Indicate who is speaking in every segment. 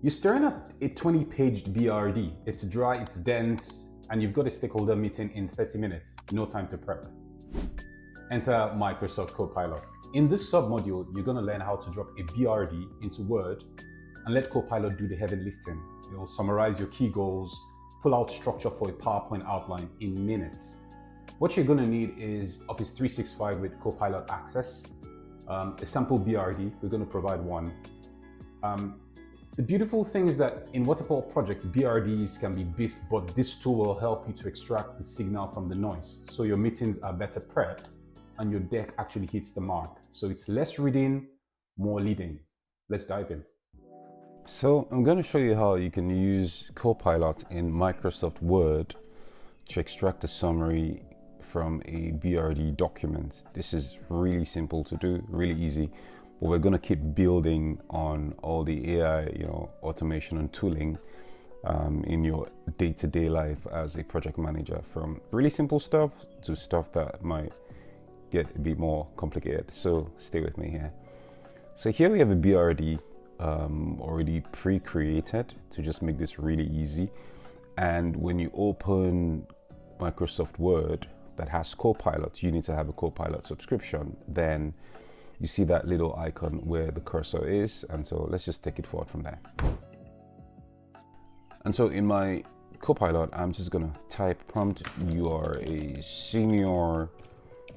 Speaker 1: You're staring at a 20-page BRD. It's dry, it's dense, and you've got a stakeholder meeting in 30 minutes. No time to prep. Enter Microsoft Copilot. In this sub-module, you're going to learn how to drop a BRD into Word and let Copilot do the heavy lifting. It will summarize your key goals, pull out structure for a PowerPoint outline in minutes. What you're going to need is Office 365 with Copilot Access, a sample BRD. We're going to provide one. The beautiful thing is that in waterfall projects, BRDs can be beast, but this tool will help you to extract the signal from the noise. So your meetings are better prepped and your deck actually hits the mark. So it's less reading, more leading. Let's dive in.
Speaker 2: So I'm going to show you how you can use Copilot in Microsoft Word to extract a summary from a BRD document. This is really simple to do, really easy. But we're going to keep building on all the AI, automation and tooling in your day-to-day life as a project manager, from really simple stuff to stuff that might get a bit more complicated. So stay with me here. So here we have a BRD already pre-created to just make this really easy. And when you open Microsoft Word that has Copilot, you need to have a Copilot subscription. Then you see that little icon where the cursor is, and so let's just take it forward from there. And so in my Copilot, I'm just gonna type prompt, you are a senior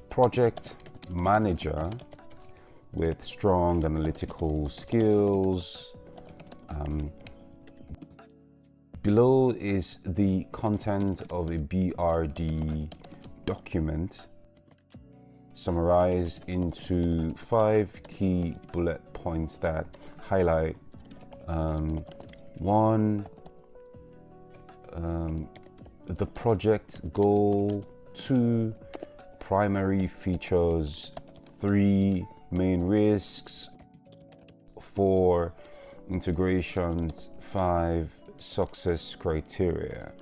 Speaker 2: project manager with strong analytical skills. Below is the content of a BRD document, summarized into 5 key bullet points that highlight 1, the project goal, 2, primary features, 3, main risks, 4, integrations, 5, success criteria.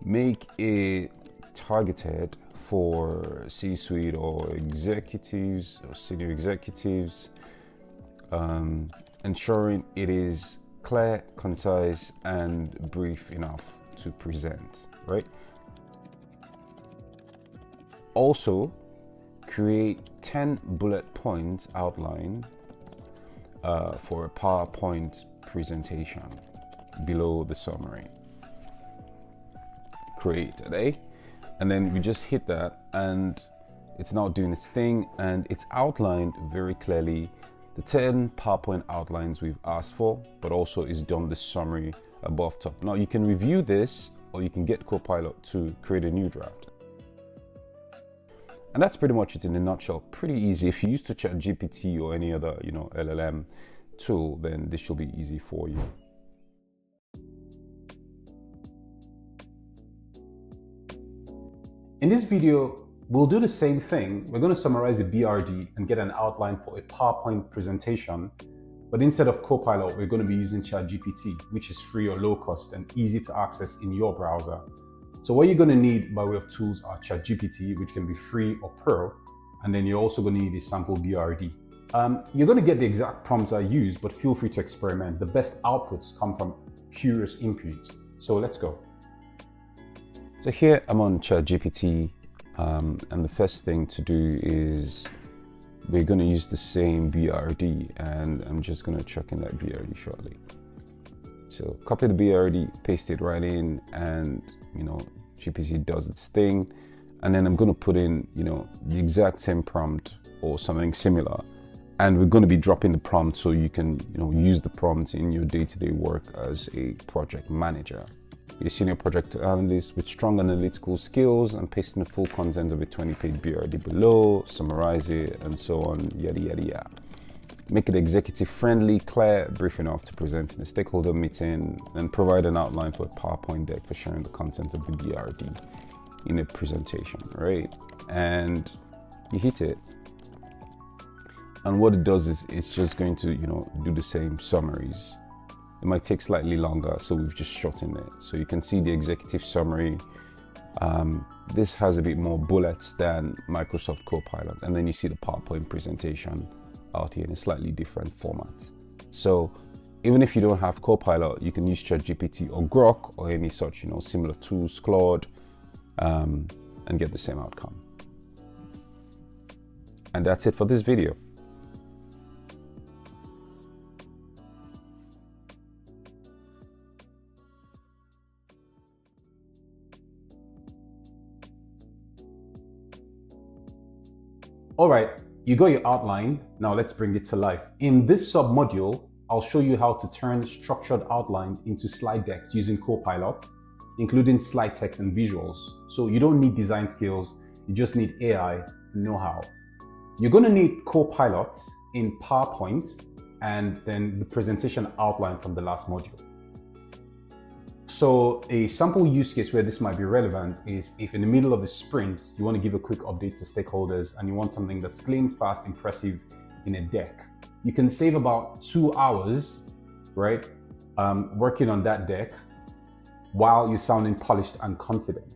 Speaker 2: Make it targeted for C-suite or executives or senior executives, ensuring it is clear, concise, and brief enough to present, right? Also, create 10 bullet points outline for a PowerPoint presentation below the summary. Create today. And then we just hit that and it's now doing its thing, and it's outlined very clearly the 10 PowerPoint outlines we've asked for, but also it's done the summary above top. Now you can review this, or you can get Copilot to create a new draft. And that's pretty much it in a nutshell. Pretty easy. If you use the ChatGPT or any other, LLM tool, then this should be easy for you.
Speaker 1: In this video, we'll do the same thing. We're going to summarize a BRD and get an outline for a PowerPoint presentation. But instead of Copilot, we're going to be using ChatGPT, which is free or low cost and easy to access in your browser. So what you're going to need by way of tools are ChatGPT, which can be free or pro. And then you're also going to need a sample BRD. You're going to get the exact prompts I use, but feel free to experiment. The best outputs come from curious input. So let's go.
Speaker 2: So here I'm on ChatGPT, and the first thing to do is we're going to use the same BRD, and I'm just going to chuck in that BRD shortly. So copy the BRD, paste it right in, and GPT does its thing. And then I'm going to put in the exact same prompt or something similar, and we're going to be dropping the prompt so you can use the prompts in your day-to-day work as a project manager. A senior project analyst with strong analytical skills, and pasting the full content of a 20-page BRD below, summarize it, and so on, yada yada yada. Make it executive friendly, clear, brief enough to present in a stakeholder meeting, and provide an outline for a PowerPoint deck for sharing the content of the BRD in a presentation, right? And you hit it, and what it does is it's just going to do the same summaries. It might take slightly longer, so we've just shortened it. So you can see the executive summary. This has a bit more bullets than Microsoft Copilot. And then you see the PowerPoint presentation out here in a slightly different format. So even if you don't have Copilot, you can use ChatGPT or Grok or any such, similar tools, Claude, and get the same outcome. And that's it for this video.
Speaker 1: All right, you got your outline. Now let's bring it to life. In this sub-module, I'll show you how to turn structured outlines into slide decks using Copilot, including slide text and visuals. So you don't need design skills, you just need AI know-how. You're going to need Copilot in PowerPoint and then the presentation outline from the last module. So a sample use case where this might be relevant is if in the middle of the sprint, you want to give a quick update to stakeholders and you want something that's clean, fast, impressive in a deck. You can save about 2 hours, right, working on that deck while you're sounding polished and confident.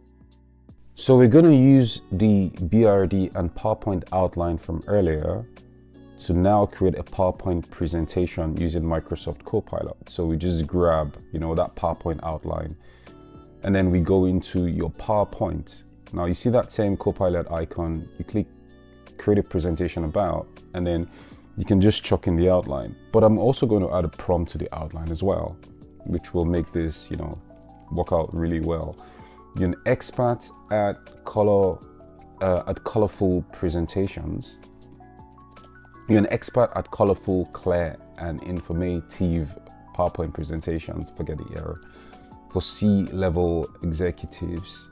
Speaker 2: So we're going to use the BRD and PowerPoint outline from earlier to now create a PowerPoint presentation using Microsoft Copilot. So we just grab, that PowerPoint outline, and then we go into your PowerPoint. Now you see that same Copilot icon, you click create a presentation about, and then you can just chuck in the outline. But I'm also going to add a prompt to the outline as well, which will make this, work out really well. You're an expert at colorful presentations. You're an expert at colorful, clear, and informative PowerPoint presentations. Forget the error. For C-level executives,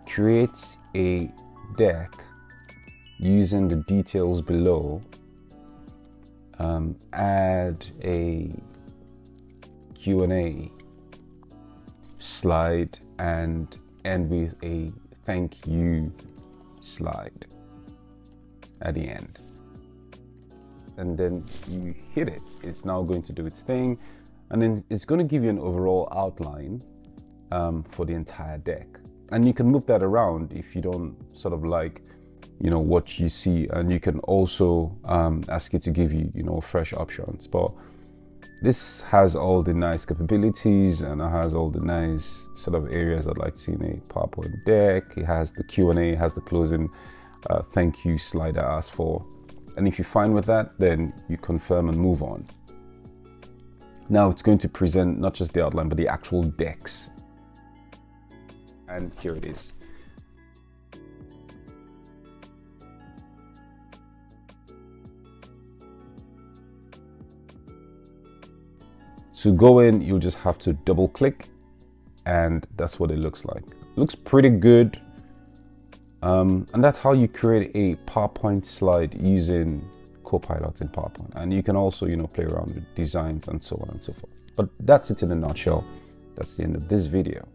Speaker 2: create a deck using the details below. Add a Q&A slide and end with a thank you slide at the end. And then you hit it. It's now going to do its thing, and then it's going to give you an overall outline for the entire deck. And you can move that around if you don't sort of like, what you see, and you can also ask it to give you, fresh options. But this has all the nice capabilities, and it has all the nice sort of areas I'd like to see in a PowerPoint deck. It has the Q&A, it has the closing thank you slide I asked for. And if you're fine with that, then you confirm and move on. Now it's going to present not just the outline, but the actual decks. And here it is. To go in, you'll just have to double click, and that's what it looks like. Looks pretty good. And that's how you create a PowerPoint slide using Copilot in PowerPoint. And you can also, play around with designs and so on and so forth. But that's it in a nutshell. That's the end of this video.